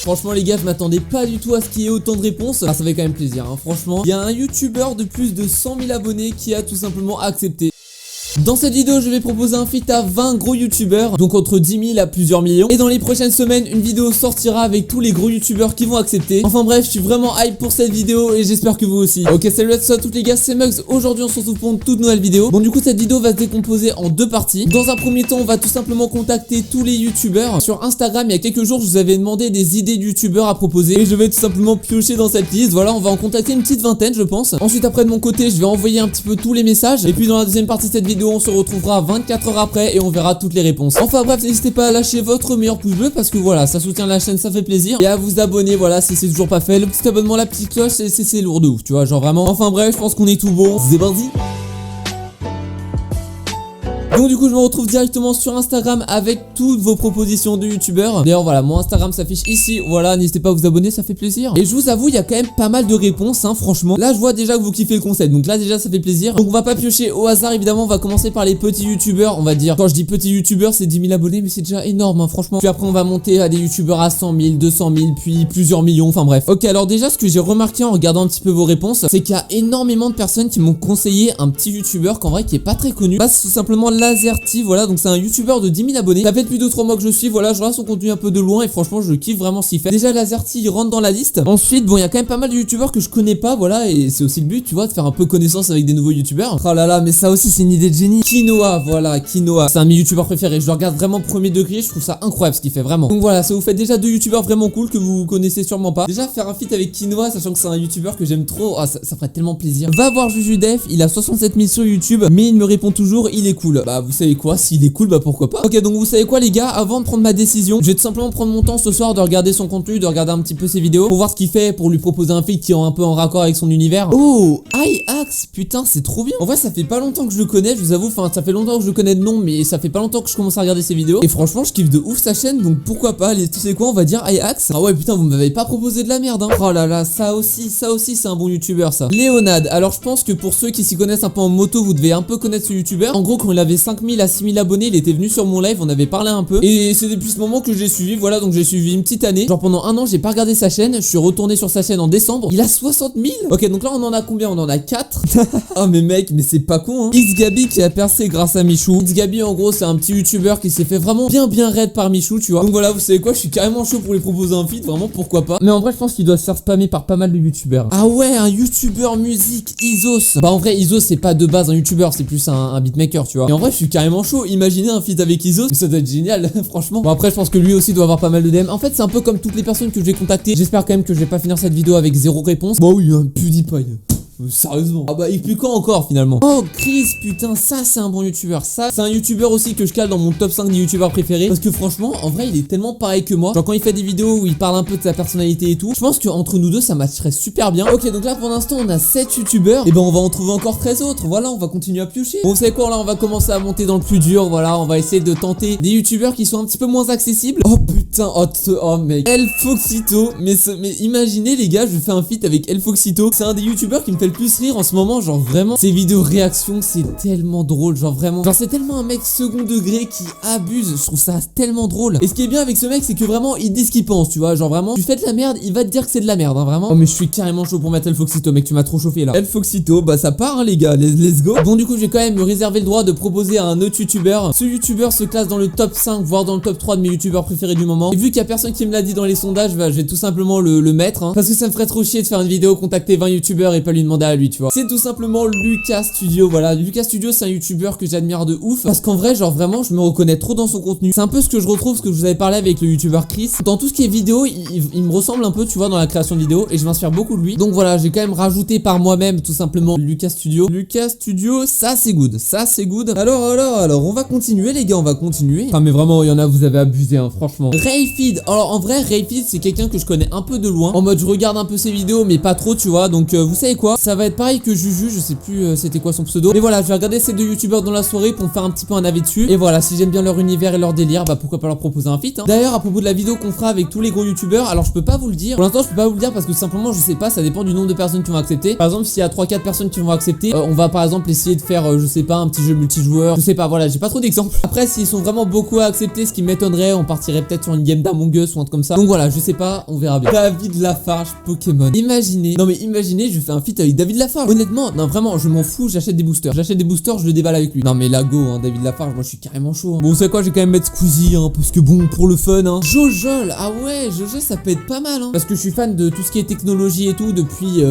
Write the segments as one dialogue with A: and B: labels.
A: Franchement les gars, je m'attendais pas du tout à ce qu'il y ait autant de réponses. Ah, ça fait quand même plaisir hein. Franchement, il y a un youtubeur de plus de 100 000 abonnés qui a tout simplement accepté. Dans cette vidéo, je vais proposer un feat à 20 gros youtubeurs, donc entre 10 000 à plusieurs millions. Et dans les prochaines semaines, une vidéo sortira avec tous les gros youtubeurs qui vont accepter. Enfin bref, je suis vraiment hype pour cette vidéo et j'espère que vous aussi. Ok, salut à tous les gars, c'est Mugs. Aujourd'hui, on se retrouve pour une toute nouvelle vidéo. Bon, du coup, cette vidéo va se décomposer en deux parties. Dans un premier temps, on va tout simplement contacter tous les youtubeurs. Sur Instagram, il y a quelques jours, je vous avais demandé des idées de youtubeurs à proposer et je vais tout simplement piocher dans cette liste. Voilà, on va en contacter une petite vingtaine, je pense. Ensuite, après de mon côté, je vais envoyer un petit peu tous les messages. Et puis dans la deuxième partie de cette vidéo, on se retrouvera 24 heures après et on verra toutes les réponses. Enfin bref, n'hésitez pas à lâcher votre meilleur pouce bleu parce que voilà, ça soutient la chaîne, ça fait plaisir. Et à vous abonner, voilà, si c'est toujours pas fait. Le petit abonnement, la petite cloche, c'est lourd de ouf, tu vois, genre vraiment. Enfin bref, je pense qu'on est tout bon. C'est parti. Donc du coup je me retrouve directement sur Instagram avec toutes vos propositions de youtubeurs. D'ailleurs voilà, mon Instagram s'affiche ici. Voilà, n'hésitez pas à vous abonner, ça fait plaisir. Et je vous avoue, il y a quand même pas mal de réponses hein, franchement. Là je vois déjà que vous kiffez le concept, donc là déjà ça fait plaisir. Donc on va pas piocher au hasard évidemment, on va commencer par les petits youtubeurs. On va dire, quand je dis petits youtubeurs c'est 10 000 abonnés, mais c'est déjà énorme hein, franchement. Puis après on va monter à des youtubeurs à 100 000, 200 000, puis plusieurs millions, enfin bref. Ok, alors déjà ce que j'ai remarqué en regardant un petit peu vos réponses, c'est qu'il y a énormément de personnes qui m'ont conseillé un petit youtubeur qu'en vrai qui est pas très connu. Bah, c'est tout simplement Lazerty, voilà, donc c'est un youtubeur de 10 000 abonnés. Ça fait depuis 2-3 mois que je suis, voilà, je regarde son contenu un peu de loin et franchement je kiffe vraiment ce qu'il fait. Déjà Lazerty il rentre dans la liste. Ensuite bon, il y a quand même pas mal de youtubeurs que je connais pas, voilà, et c'est aussi le but, tu vois, de faire un peu connaissance avec des nouveaux youtubeurs. Oh là là, mais ça aussi c'est une idée de génie. Kinoa, voilà, Kinoa, c'est un de mes youtubeurs préférés, je le regarde vraiment premier degré, je trouve ça incroyable ce qu'il fait vraiment. Donc voilà, ça vous fait déjà deux youtubeurs vraiment cool que vous connaissez sûrement pas. Déjà faire un feat avec Kinoa, sachant que c'est un youtubeur que j'aime trop, oh, ça ferait tellement plaisir. Va voir Jujudef, il a 67 000 sur YouTube, mais il me répond toujours, il est cool. Bah vous savez quoi, s'il est cool, bah pourquoi pas. Ok, donc vous savez quoi les gars, avant de prendre ma décision, je vais tout simplement prendre mon temps ce soir de regarder son contenu, de regarder un petit peu ses vidéos, pour voir ce qu'il fait, pour lui proposer un feat qui est un peu en raccord avec son univers. Oh, iAxe, putain c'est trop bien. En vrai ça fait pas longtemps que je le connais, je vous avoue, enfin ça fait longtemps que je le connais de nom, mais ça fait pas longtemps que je commence à regarder ses vidéos. Et franchement je kiffe de ouf sa chaîne, donc pourquoi pas. Tu sais quoi, on va dire iAxe. Ah ouais putain, vous m'avez pas proposé de la merde hein. Oh là là, ça aussi c'est un bon youtubeur ça. Léonade, alors je pense que pour ceux qui s'y connaissent un peu en moto, vous devez un peu connaître ce youtubeur. En gros quand il avait 5 000 à 6 000 abonnés, il était venu sur mon live, on avait parlé un peu. Et c'est depuis ce moment que j'ai suivi, voilà, donc j'ai suivi une petite année. Genre pendant un an j'ai pas regardé sa chaîne, je suis retourné sur sa chaîne en décembre. Il a 60 000. Ok, donc là on en a combien? On en a 4. Oh mais mec, mais c'est pas con hein. Xgabi qui a percé grâce à Michou. Xgabi en gros c'est un petit youtubeur qui s'est fait vraiment bien raid par Michou, tu vois. Donc voilà, vous savez quoi, je suis carrément chaud pour lui proposer un feat, vraiment pourquoi pas. Mais en vrai je pense qu'il doit se faire spammer par pas mal de youtubeurs. Ah ouais, un youtubeur musique, Isos. Bah en vrai Isos c'est pas de base un youtubeur, c'est plus un beatmaker, tu vois. Et en vrai je suis carrément chaud, imaginez un feat avec Isos, ça doit être génial franchement. Bon après je pense que lui aussi doit avoir pas mal de DM. En fait c'est un peu comme toutes les personnes que je vais contacter. J'espère quand même que je vais pas finir cette vidéo avec 0 réponse. Bah oui, un PewDiePie. Sérieusement. Ah bah il pue quand encore finalement. Oh Chris, putain ça c'est un bon youtubeur. Ça c'est un youtubeur aussi que je cale dans mon top 5 des youtubeurs préférés. Parce que franchement en vrai il est tellement pareil que moi. Genre quand il fait des vidéos où il parle un peu de sa personnalité et tout, je pense qu'entre nous deux ça matcherait super bien. Ok, donc là pour l'instant on a 7 youtubeurs. Et ben on va en trouver encore 13 autres. Voilà, on va continuer à piocher. Bon vous savez quoi, là on va commencer à monter dans le plus dur. Voilà, on va essayer de tenter des youtubeurs qui sont un petit peu moins accessibles. Oh putain, oh mec, Elfoxito. Mais imaginez les gars, je fais un feat avec Elfoxito. C'est un des youtubeurs qui me fait le plus rire en ce moment, genre vraiment ses vidéos réactions c'est tellement drôle, genre vraiment, genre c'est tellement un mec second degré qui abuse, je trouve ça tellement drôle. Et ce qui est bien avec ce mec c'est que vraiment il dit ce qu'il pense, tu vois, genre vraiment tu fais de la merde, il va te dire que c'est de la merde hein, vraiment. Oh mais je suis carrément chaud pour mettre Elfoxito mec, tu m'as trop chauffé là. Elfoxito, bah ça part hein, les gars, let's go. Bon du coup je vais quand même me réserver le droit de proposer à un autre youtubeur. Ce youtubeur se classe dans le top 5 voire dans le top 3 de mes youtubeurs préférés du moment. Et vu qu'il y a personne qui me l'a dit dans les sondages, bah je vais tout simplement le mettre hein, parce que ça me ferait trop chier de faire une vidéo contacter 20 youtubeurs et pas lui demander à lui, tu vois. C'est tout simplement Lucas Studio, voilà. Lucas Studio c'est un youtubeur que j'admire de ouf parce qu'en vrai genre vraiment je me reconnais trop dans son contenu. C'est un peu ce que je retrouve, ce que je vous avais parlé avec le youtubeur Chris. Dans tout ce qui est vidéo il me ressemble un peu, tu vois, dans la création de vidéos et je m'inspire beaucoup de lui. Donc voilà, j'ai quand même rajouté par moi-même tout simplement Lucas Studio. Lucas Studio, ça c'est good, ça c'est good. Alors on va continuer les gars, on va continuer. Enfin mais vraiment il y en a, vous avez abusé hein, franchement. Rayfeed, alors en vrai Rayfeed c'est quelqu'un que je connais un peu de loin. En mode je regarde un peu ses vidéos mais pas trop, tu vois. Donc vous savez quoi, ça va être pareil que Juju, je sais plus c'était quoi son pseudo. Mais voilà, je vais regarder ces deux youtubeurs dans la soirée pour me faire un petit peu un avis dessus. Et voilà, si j'aime bien leur univers et leur délire, bah pourquoi pas leur proposer un feat, hein. D'ailleurs, à propos de la vidéo qu'on fera avec tous les gros youtubeurs, alors je peux pas vous le dire. Pour l'instant, je peux pas vous le dire parce que simplement, je sais pas, ça dépend du nombre de personnes qui vont accepter. Par exemple, s'il y a 3-4 personnes qui vont accepter, on va par exemple essayer de faire, je sais pas, un petit jeu multijoueur. Je sais pas, voilà, j'ai pas trop d'exemples. Après, s'ils sont vraiment beaucoup à accepter, ce qui m'étonnerait, on partirait peut-être sur une game d'Among Us ou un truc comme ça. Donc voilà, je sais pas, on verra bien. David Lafarge Pokémon. Imaginez, non mais imaginez, je fais un feat avec David Lafarge. Honnêtement, non vraiment, je m'en fous, j'achète des boosters. J'achète des boosters, je le déballe avec lui. Non mais la go, hein, David Lafarge, moi je suis carrément chaud, hein. Bon, vous savez quoi, je vais quand même mettre Squeezie, hein, parce que bon, pour le fun, hein. Jojol, ah ouais, Jojol, ça peut être pas mal, hein. Parce que je suis fan de tout ce qui est technologie et tout depuis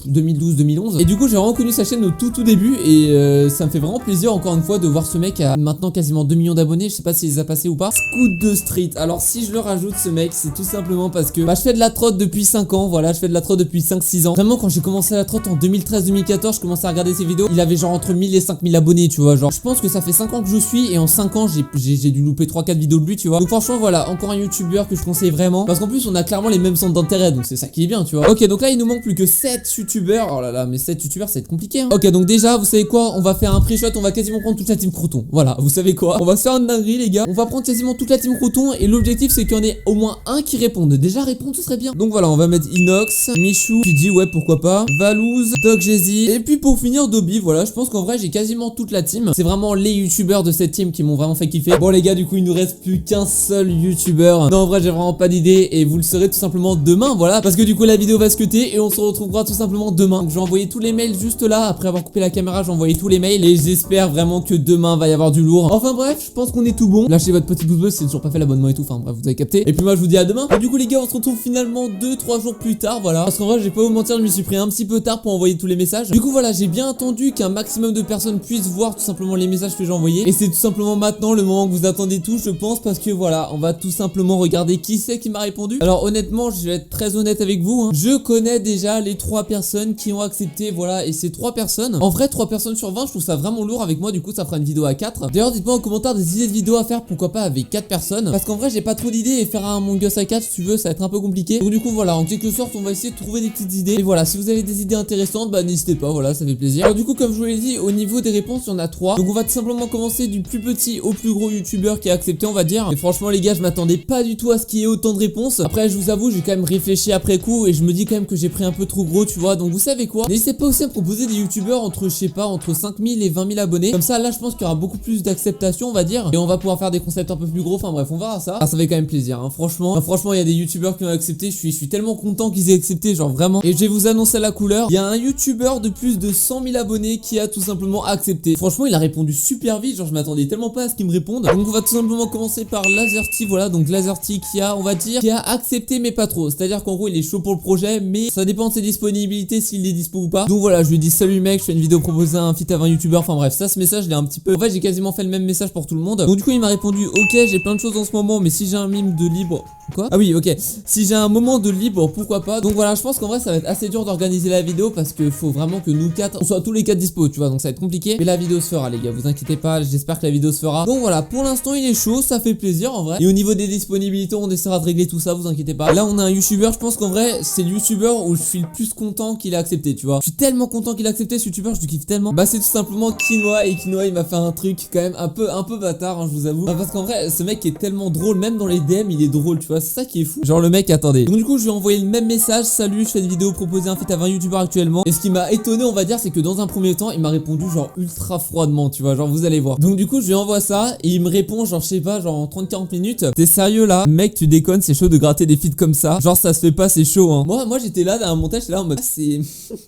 A: 2012-2011. Et du coup, j'ai vraiment connu sa chaîne au tout début. Et ça me fait vraiment plaisir, encore une fois, de voir ce mec à maintenant quasiment 2 millions d'abonnés. Je sais pas s'il les a passés ou pas. Scoot de Street. Alors, si je le rajoute, ce mec, c'est tout simplement parce que bah, je fais de la trotte depuis 5 ans. Voilà, je fais de la trotte depuis 5-6 ans. Vraiment, quand j'ai commencé la trotte en 2013-2014, je commençais à regarder ses vidéos. Il avait genre entre 1000 et 5000 abonnés, tu vois. Genre, je pense que ça fait 5 ans que je suis. Et en 5 ans, j'ai dû louper 3-4 vidéos de lui, tu vois. Donc, franchement, voilà, encore un youtubeur que je conseille vraiment. Parce qu'en plus, on a clairement les mêmes centres d'intérêt. Donc, c'est ça qui est bien, tu vois. Ok, donc là, il nous manque plus que 7 youtubeurs. Oh là là, mais 7 youtubeurs, ça va être compliqué, hein. Ok, donc déjà, vous savez quoi? On va faire un pré-shot. On va quasiment prendre toute la team Croton. Voilà, vous savez quoi? On va se faire une dinguerie, les gars. On va prendre quasiment toute la team Croton. Et l'objectif, c'est qu'il y en ait au moins un qui réponde. Déjà, répondre, ce serait bien. Donc voilà, on va mettre Inox, Michou, qui dit ouais, pourquoi pas, Valouz, Doc Jay-Z. Et puis pour finir, Dobby. Voilà, je pense qu'en vrai, j'ai quasiment toute la team. C'est vraiment les youtubeurs de cette team qui m'ont vraiment fait kiffer. Bon, les gars, du coup, il nous reste plus qu'un seul youtubeur. Non, en vrai, j'ai vraiment pas d'idée. Et vous le saurez tout simplement demain. Voilà, parce que du coup, la vidéo va se cutter. Et on se retrouvera tout simplement demain. Donc, je vais envoyer tous les mails juste là. Après avoir coupé la caméra, j'ai envoyé tous les mails. Et j'espère vraiment que demain va y avoir du lourd. Enfin bref, je pense qu'on est tout bon. Lâchez votre petit pouce bleu si c'est toujours pas fait, l'abonnement et tout. Enfin bref, vous avez capté. Et puis moi, je vous dis à demain. Et du coup, les gars, on se retrouve finalement 2-3 jours plus tard. Voilà, parce qu'en vrai, j'ai pas vous mentir, je me suis pris un petit peu tard pour envoyer tous les messages. Du coup, voilà, j'ai bien attendu qu'un maximum de personnes puissent voir tout simplement les messages que j'ai envoyés. Et c'est tout simplement maintenant le moment que vous attendez tous, je pense, parce que voilà, on va tout simplement regarder qui c'est qui m'a répondu. Alors honnêtement, je vais être très honnête avec vous, hein. Je connais déjà les 3 personnes qui ont accepté, voilà, et ces 3 personnes, en vrai 3 personnes sur 20, je trouve ça vraiment lourd avec moi. Du coup, ça fera une vidéo à 4. D'ailleurs, dites-moi en commentaire des idées de vidéos à faire, pourquoi pas avec 4 personnes, parce qu'en vrai, j'ai pas trop d'idées et faire un Among Us à 4, si tu veux, ça va être un peu compliqué. Donc du coup, voilà, en quelque sorte, on va essayer de trouver des petites idées. Et voilà, si vous avez des idées intéressantes, bah n'hésitez pas, voilà, ça fait plaisir. Alors du coup, comme je vous l'ai dit, au niveau des réponses, il y en a 3. Donc on va tout simplement commencer du plus petit au plus gros youtubeur qui a accepté, on va dire. Et franchement, les gars, je m'attendais pas du tout à ce qu'il y ait autant de réponses. Après, je vous avoue, j'ai quand même réfléchi après coup et je me dis quand même que j'ai pris un peu trop gros, tu vois. Donc vous savez quoi, n'hésitez pas aussi à me proposer des youtubeurs entre, je sais pas, entre 5000 et 20 000 abonnés. Comme ça, là, je pense qu'il y aura beaucoup plus d'acceptation, on va dire. Et on va pouvoir faire des concepts un peu plus gros. Enfin bref, on verra ça. Ah, ça fait quand même plaisir, hein, franchement. Enfin, franchement, il y a des youtubeurs qui ont accepté. Je suis tellement content qu'ils aient accepté, genre vraiment. Et je vais vous annoncer la couleur. Il y a un youtubeur de plus de 100 000 abonnés qui a tout simplement accepté. Franchement, il a répondu super vite. Genre, je m'attendais tellement pas à ce qu'il me réponde. Donc, on va tout simplement commencer par Lazerty. Voilà, donc Lazerty qui a, on va dire, qui a accepté, mais pas trop. C'est-à-dire qu'en gros, il est chaud pour le projet, mais ça dépend de ses disponibilités, s'il est dispo ou pas. Donc voilà, je lui dis salut mec, je fais une vidéo proposer un feat à 20 youtubeurs. Enfin bref, ça, ce message, je l'ai un petit peu. En fait, j'ai quasiment fait le même message pour tout le monde. Donc, du coup, il m'a répondu ok, j'ai plein de choses en ce moment, mais si j'ai un mime de libre. Quoi? Ah oui, ok. Si j'ai un moment de libre, pourquoi pas. Donc voilà, je pense qu'en vrai, ça va être assez dur d'organiser la vidéo parce que faut vraiment que nous 4, on soit tous les 4 dispo, tu vois. Donc ça va être compliqué. Mais la vidéo se fera, les gars. Vous inquiétez pas. J'espère que la vidéo se fera. Donc voilà, pour l'instant, il est chaud. Ça fait plaisir en vrai. Et au niveau des disponibilités, on essaiera de régler tout ça. Vous inquiétez pas. Là, on a un youtubeur. Je pense qu'en vrai, c'est le youtubeur où je suis le plus content qu'il a accepté, tu vois. Je suis tellement content qu'il a accepté ce youtubeur. Je le kiffe tellement. Bah, c'est tout simplement Quinoa. Et Quinoa, il m'a fait un truc quand même un peu bâtard, hein, je vous avoue. Bah, parce qu'en vrai, ce mec est tellement drôle. Même dans les DM, il est drôle, tu vois. C'est ça qui est fou. Genre, le mec, attendez. Donc, du coup, je lui ai envoyé le même message. Salut, je fais une vidéo proposer un feat à 20 youtubeurs actuellement. Et ce qui m'a étonné, on va dire, c'est que dans un premier temps, il m'a répondu genre ultra froidement, tu vois. Genre, vous allez voir. Donc, du coup, je lui envoie ça. Et il me répond, genre, je sais pas, genre en 30-40 minutes. T'es sérieux là? Mec, tu déconnes, c'est chaud de gratter des feats comme ça. Genre, ça se fait pas, c'est chaud, hein. Moi, j'étais là dans un montage, j'étais là en mode, ah, c'est.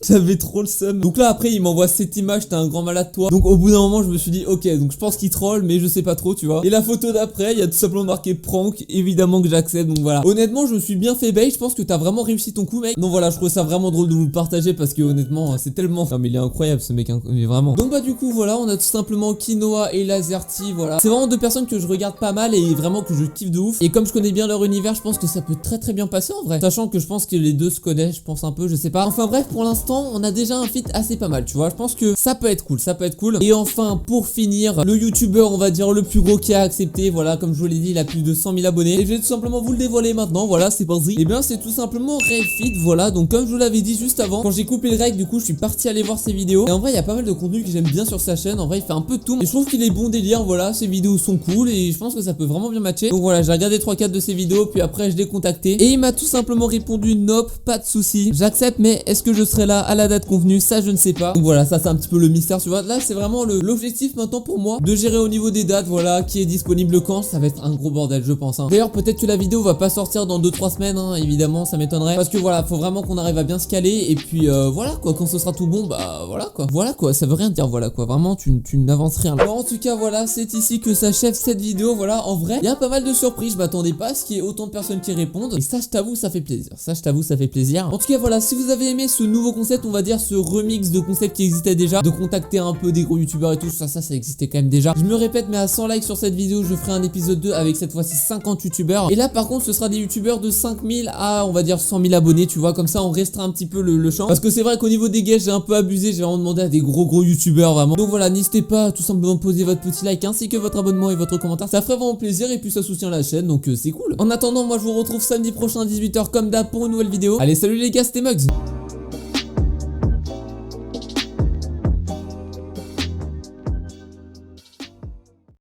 A: J'avais trop le seum. Donc là, après, il m'envoie cette image, t'es un grand malade, toi. Donc, au bout d'un moment, je me suis dit, ok, donc je pense qu'il troll, mais je sais pas trop, tu vois. Et la photo d'après, il y a tout simplement marqué prank. Évidemment que j'accepte, donc voilà. Honnêtement, je me suis bien fait bait. Je pense que t'as vraiment réussi ton coup, mec. Donc voilà, je trouve ça vraiment drôle de vous le partager parce que honnêtement, c'est tellement. Non, mais il est incroyable ce mec, hein, mais vraiment. Donc bah, du coup, voilà, on a tout simplement Quinoa et Lazerty, voilà. C'est vraiment deux personnes que je regarde pas mal et vraiment que je kiffe de ouf. Et comme je connais bien leur univers, je pense que ça peut très bien passer en vrai. Sachant que je pense que les deux se connaissent, je pense un peu, je sais pas. Enfin bref, pour l'instant, on a déjà un feat assez pas mal, tu vois. Je pense que ça peut être cool, ça peut être cool. Et enfin, pour finir, le youtubeur, on va dire le plus gros qui a accepté, voilà, comme je vous l'ai dit, il a plus de 100 000 abonnés. Et je vais tout simplement vous le dévoiler maintenant, voilà, c'est parti. Et bien, c'est tout simplement Refit, voilà. Donc, comme je vous l'avais dit juste avant, quand j'ai coupé le rec, du coup je suis parti aller voir ses vidéos. Et en vrai il y a pas mal de contenu que j'aime bien sur sa chaîne. En vrai il fait un peu de tout, et je trouve qu'il est bon délire. Voilà, ses vidéos sont cool et je pense que ça peut vraiment bien matcher. Donc voilà, j'ai regardé 3-4 de ses vidéos, puis après je l'ai contacté et il m'a tout simplement répondu nope, pas de souci, j'accepte, mais est-ce que je serai là à la date convenue? Ça je ne sais pas. Donc voilà, ça c'est un petit peu le mystère, tu vois. Là c'est vraiment l'objectif maintenant pour moi, de gérer au niveau des dates, voilà, qui est disponible quand. Ça va être un gros bordel je pense, hein. D'ailleurs peut-être que la vidéo va pas sortir dans 2-3 semaines, hein, évidemment ça m'étonnerait, parce que voilà, faut vraiment qu'on arrive à bien se caler. Et puis voilà quoi, quand ce sera tout bon, bah voilà quoi, ça veut rien dire, voilà quoi, vraiment tu n'avances rien. Alors en tout cas voilà, c'est ici que s'achève cette vidéo. Voilà, en vrai il y a pas mal de surprises, je m'attendais pas à ce qu'il y ait autant de personnes qui répondent, et ça je t'avoue ça fait plaisir, ça je t'avoue ça fait plaisir. En tout cas voilà, si vous avez aimé ce nouveau concept, on va dire ce remix de concept qui existait déjà, de contacter un peu des gros youtubeurs et tout, ça existait quand même déjà. Je me répète, mais à 100 likes sur cette vidéo, je ferai un épisode 2 avec cette fois-ci 50 youtubeurs. Et là par contre ce sera des youtubeurs de 5000 à on va dire 100 000 abonnés, tu vois, comme ça on restreint un petit peu le champ, parce que c'est vrai qu'au niveau des guests j'ai un peu abusé, j'ai vraiment demandé à des gros youtubeurs vraiment. Donc voilà, n'hésitez pas à tout simplement poser votre petit like ainsi que votre abonnement et votre commentaire, ça ferait vraiment plaisir et puis ça soutient la chaîne, donc c'est cool. En attendant, moi je vous retrouve samedi prochain à 18 h comme d'hab pour une nouvelle vidéo. Allez, salut les gars, c'était Mugs.